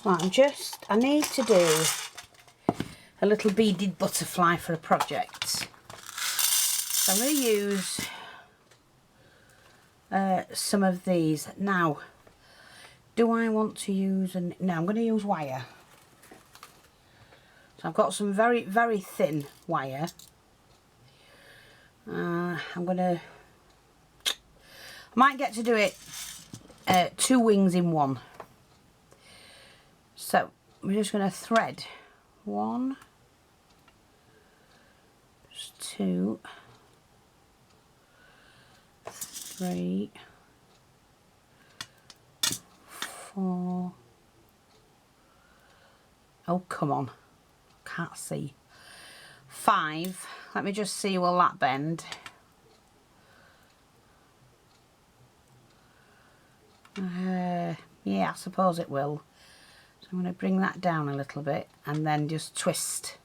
Right, I need to do a little beaded butterfly for a project. So I'm going to use some of these. Now, do I want to use, no, I'm going to use wire. So I've got some very, very thin wire. I might get to do it 2 wings in one. So we're just going to thread 1, 2, 3, 4. Oh, come on. Can't see. 5. Let me just see, will that bend? Yeah, I suppose it will. So I'm going to bring that down a little bit and then just twist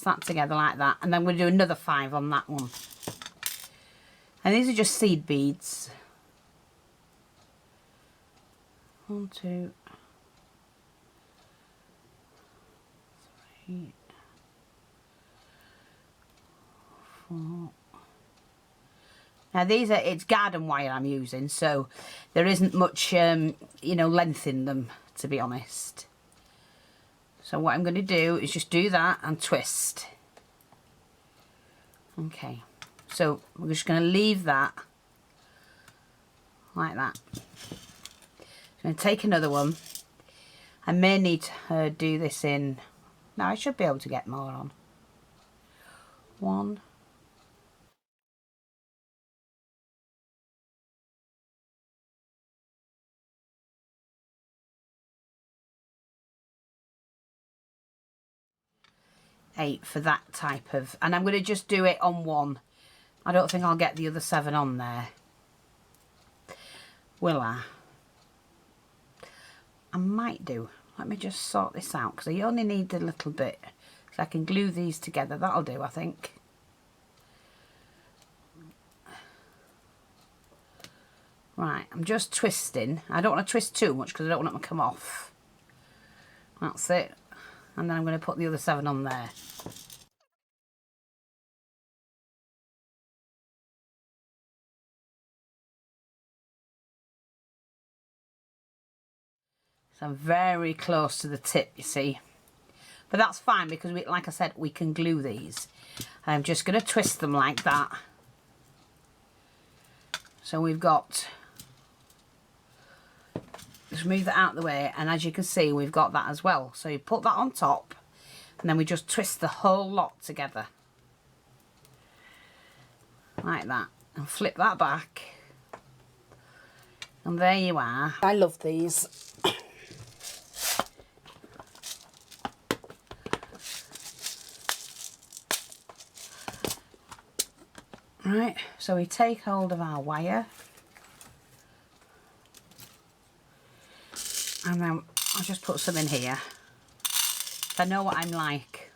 that together like that, and then we'll do another 5 on that one. And these are just seed beads. 1, 2, 3, 4. Now these are, it's garden wire I'm using, so there isn't much you know, length in them, to be honest. So what I'm going to do is just do that and twist. Okay, so we're just going to leave that like that. I'm going to take another one. I may need to do this in, no, I should be able to get more on. 1, 8 for that type of, and I'm going to just do it on 1. I don't think I'll get the other 7 on there, will I? I might do. Let me just sort this out, because I only need a little bit, so I can glue these together. That'll do, I think. Right, I'm just twisting. I don't want to twist too much because I don't want it to come off. That's it. And then I'm going to put the other 7 on there. So I'm very close to the tip, you see. But that's fine because, like I said, we can glue these. I'm just going to twist them like that. So we've got, just move that out of the way, and as you can see, we've got that as well. So you put that on top, and then we just twist the whole lot together. Like that. And flip that back. And there you are. I love these. Right, so we take hold of our wire, and then I'll just put some in here. I know what I'm like.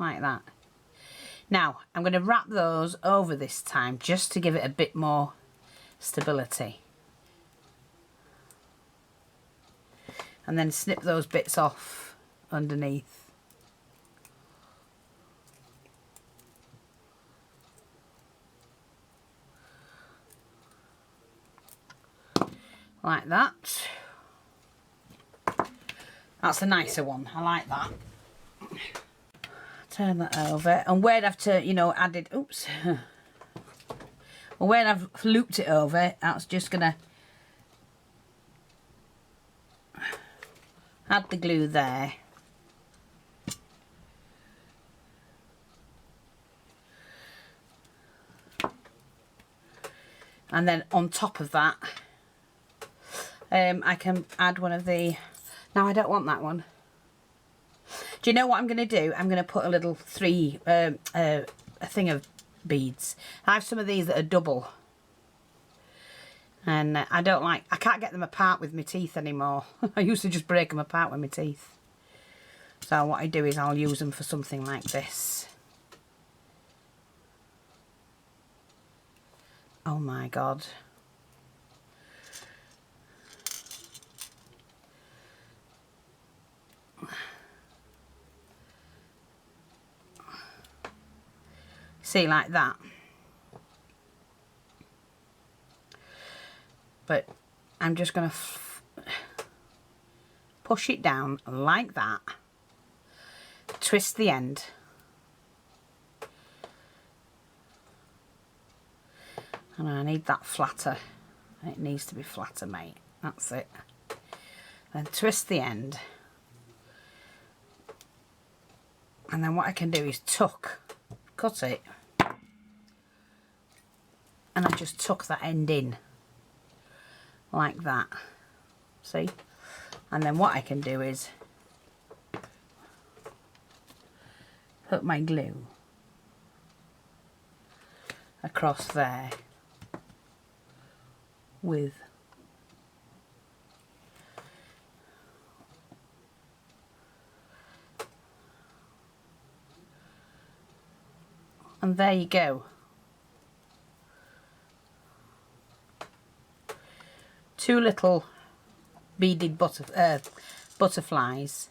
like that. Now I'm going to wrap those over this time just to give it a bit more stability, and then snip those bits off underneath. Like that. That's a nicer one. I like that. Turn that over, and where I've added, oops. Well, where I've looped it over, that's just gonna add the glue there. And then on top of that, I can add one of the, now I don't want that one. Do you know what I'm going to do? I'm going to put a little a thing of beads. I have some of these that are double. And I can't get them apart with my teeth anymore. I used to just break them apart with my teeth. So what I do is I'll use them for something like this. Oh my God. See, like that. But I'm just going to push it down like that. Twist the end. And I need that flatter. It needs to be flatter, mate. That's it. Then twist the end. And then what I can do is cut it. And I just tuck that end in. Like that. See? And then what I can do is put my glue across there with and there you go. Two little beaded butterflies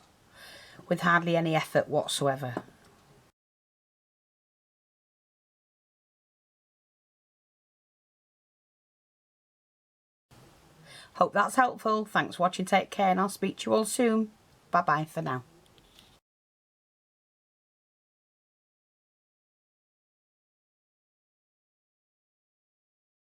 with hardly any effort whatsoever. Hope that's helpful. Thanks for watching. Take care, and I'll speak to you all soon. Bye bye for now.